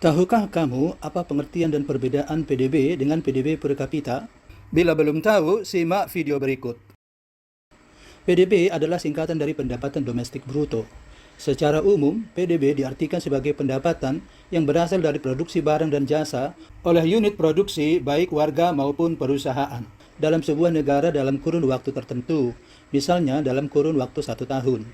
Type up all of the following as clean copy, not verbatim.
Tahukah kamu apa pengertian dan perbedaan PDB dengan PDB per kapita? Bila belum tahu, simak video berikut. PDB adalah singkatan dari pendapatan domestik bruto. Secara umum, PDB diartikan sebagai pendapatan yang berasal dari produksi barang dan jasa oleh unit produksi baik warga maupun perusahaan dalam sebuah negara dalam kurun waktu tertentu, misalnya dalam kurun waktu 1 tahun.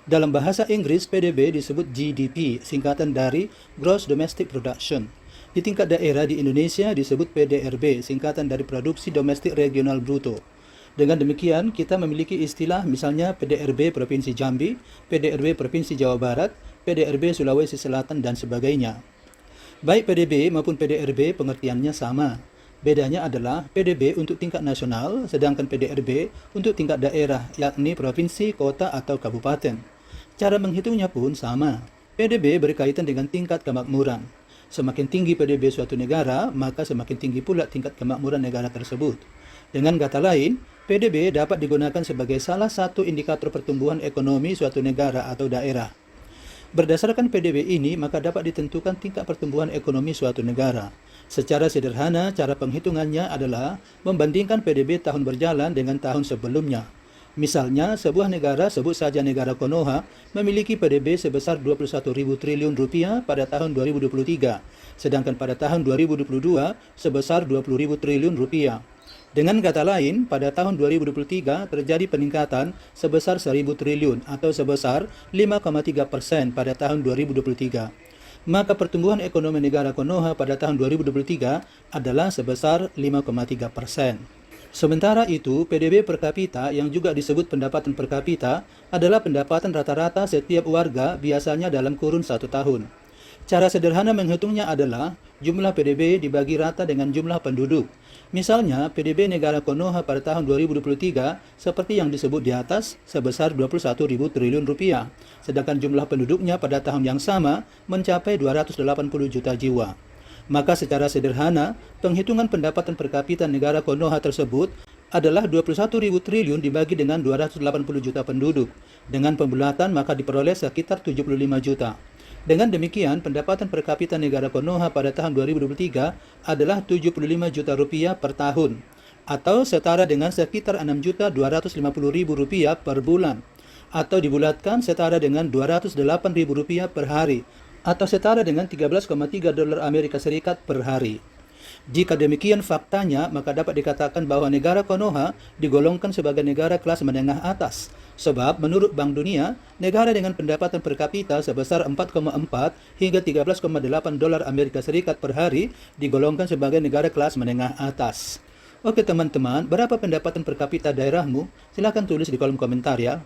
Dalam bahasa Inggris, PDB disebut GDP, singkatan dari Gross Domestic Production. Di tingkat daerah di Indonesia disebut PDRB, singkatan dari Produksi Domestik Regional Bruto. Dengan demikian, kita memiliki istilah misalnya PDRB Provinsi Jambi, PDRB Provinsi Jawa Barat, PDRB Sulawesi Selatan, dan sebagainya. Baik PDB maupun PDRB pengertiannya sama. Bedanya adalah PDB untuk tingkat nasional, sedangkan PDRB untuk tingkat daerah, yakni provinsi, kota, atau kabupaten. Cara menghitungnya pun sama. PDB berkaitan dengan tingkat kemakmuran. Semakin tinggi PDB suatu negara, maka semakin tinggi pula tingkat kemakmuran negara tersebut. Dengan kata lain, PDB dapat digunakan sebagai salah satu indikator pertumbuhan ekonomi suatu negara atau daerah. Berdasarkan PDB ini, maka dapat ditentukan tingkat pertumbuhan ekonomi suatu negara. Secara sederhana, cara penghitungannya adalah membandingkan PDB tahun berjalan dengan tahun sebelumnya. Misalnya, sebuah negara, sebut saja negara Konoha, memiliki PDB sebesar 21.000 triliun rupiah pada tahun 2023, sedangkan pada tahun 2022 sebesar 20.000 triliun rupiah. Dengan kata lain, pada tahun 2023 terjadi peningkatan sebesar 1.000 triliun atau sebesar 5,3% pada tahun 2023. Maka pertumbuhan ekonomi negara Konoha pada tahun 2023 adalah sebesar 5,3%. Sementara itu, PDB per kapita yang juga disebut pendapatan per kapita adalah pendapatan rata-rata setiap warga biasanya dalam kurun 1 tahun. Cara sederhana menghitungnya adalah jumlah PDB dibagi rata dengan jumlah penduduk. Misalnya, PDB negara Konoha pada tahun 2023 seperti yang disebut di atas sebesar 21.000 triliun rupiah, sedangkan jumlah penduduknya pada tahun yang sama mencapai 280 juta jiwa. Maka secara sederhana, penghitungan pendapatan per kapita negara Konoha tersebut adalah 21.000 triliun dibagi dengan 280 juta penduduk. Dengan pembulatan maka diperoleh sekitar 75 juta. Dengan demikian, pendapatan per kapita negara Konoha pada tahun 2023 adalah 75 juta rupiah per tahun, atau setara dengan sekitar 6.250.000 rupiah per bulan, atau dibulatkan setara dengan 208.000 rupiah per hari, atau setara dengan 13,3 dolar Amerika Serikat per hari. Jika demikian faktanya, maka dapat dikatakan bahwa negara Konoha digolongkan sebagai negara kelas menengah atas. Sebab menurut Bank Dunia, negara dengan pendapatan per kapita sebesar 4,4 hingga 13,8 dolar Amerika Serikat per hari digolongkan sebagai negara kelas menengah atas. Oke teman-teman, berapa pendapatan per kapita daerahmu? Silahkan tulis di kolom komentar ya.